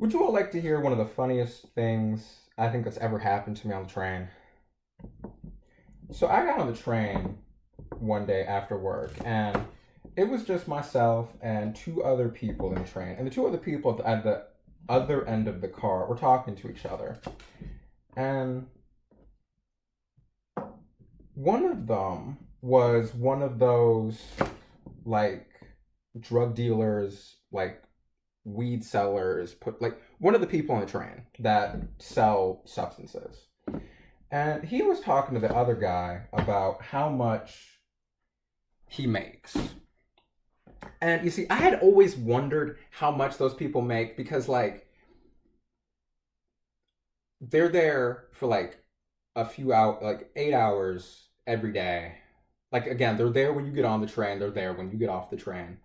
Would you all like to hear one of the funniest things I think that's ever happened to me on the train? So I got on the train one day after work, and it was just myself and two other people in the train. And the two other people at the other end of the car were talking to each other. And one of them was one of those, like, drug dealers, like weed sellers, put like one of the people on the train that sell substances. And he was talking to the other guy about how much he makes. And you see, I had always wondered how much those people make because, like, they're there for like a few hours, like 8 hours every day. Like, again, they're there when you get on the train, they're there when you get off the train.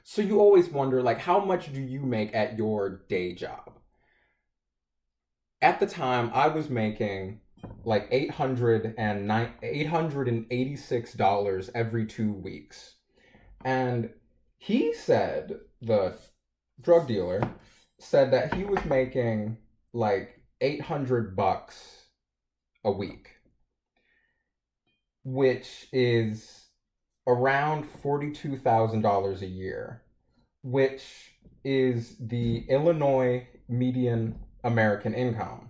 So you always wonder, like, how much do you make at your day job? At the time, I was making like $886 every 2 weeks. And he said, the drug dealer said that he was making like $800 a week, which is around $42,000 a year, which is the Illinois median American income,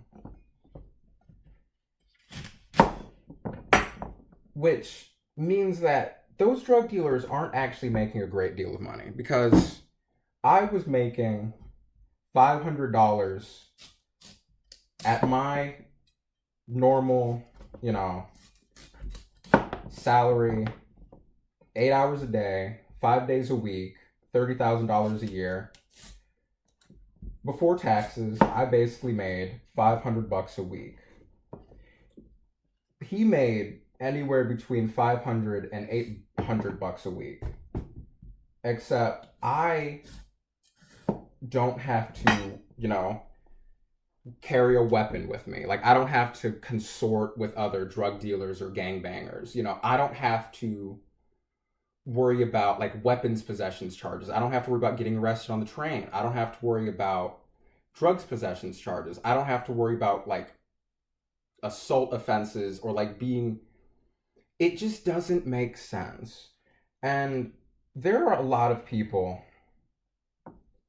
which means that those drug dealers aren't actually making a great deal of money because I was making $500 at my normal, salary, 8 hours a day, 5 days a week, $30,000 a year. Before taxes, I basically made $500 a week. He made anywhere between $500 and $800 a week. Except I don't have to, carry a weapon with me. Like, I don't have to consort with other drug dealers or gangbangers. I don't have to worry about like weapons possessions charges. I don't have to worry about getting arrested on the train. I don't have to worry about drugs possessions charges. I don't have to worry about like assault offenses or like being. It just doesn't make sense. And there are a lot of people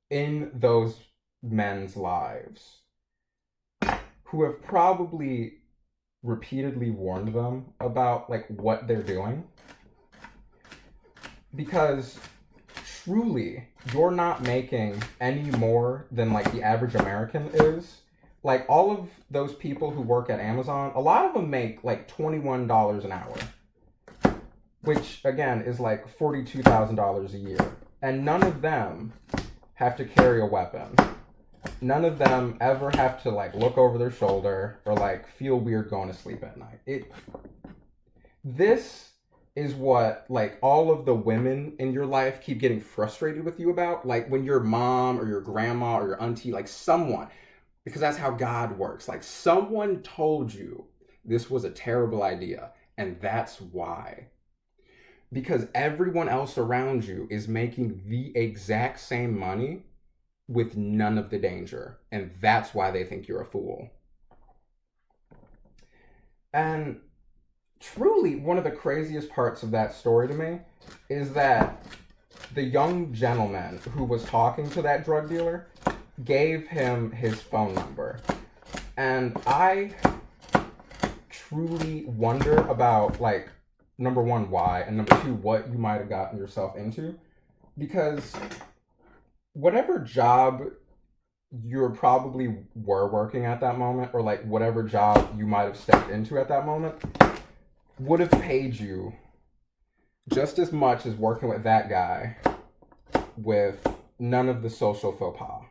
in those men's lives who have probably repeatedly warned them about like what they're doing, because truly you're not making any more than like the average American is. Like, all of those people who work at Amazon, a lot of them make like $21 an hour, which again is like $42,000 a year. And none of them have to carry a weapon. None of them ever have to like look over their shoulder or like feel weird going to sleep at night. This is what like all of the women in your life keep getting frustrated with you about. Like when your mom or your grandma or your auntie, like someone, because that's how God works. Like someone told you this was a terrible idea, and that's why. Because everyone else around you is making the exact same money with none of the danger, and that's why they think you're a fool. And truly, one of the craziest parts of that story to me is that the young gentleman who was talking to that drug dealer gave him his phone number. And I truly wonder about, like, number one, why, and number two, what you might have gotten yourself into. Because whatever job you probably were working at that moment, or like whatever job you might have stepped into at that moment, would have paid you just as much as working with that guy with none of the social faux pas.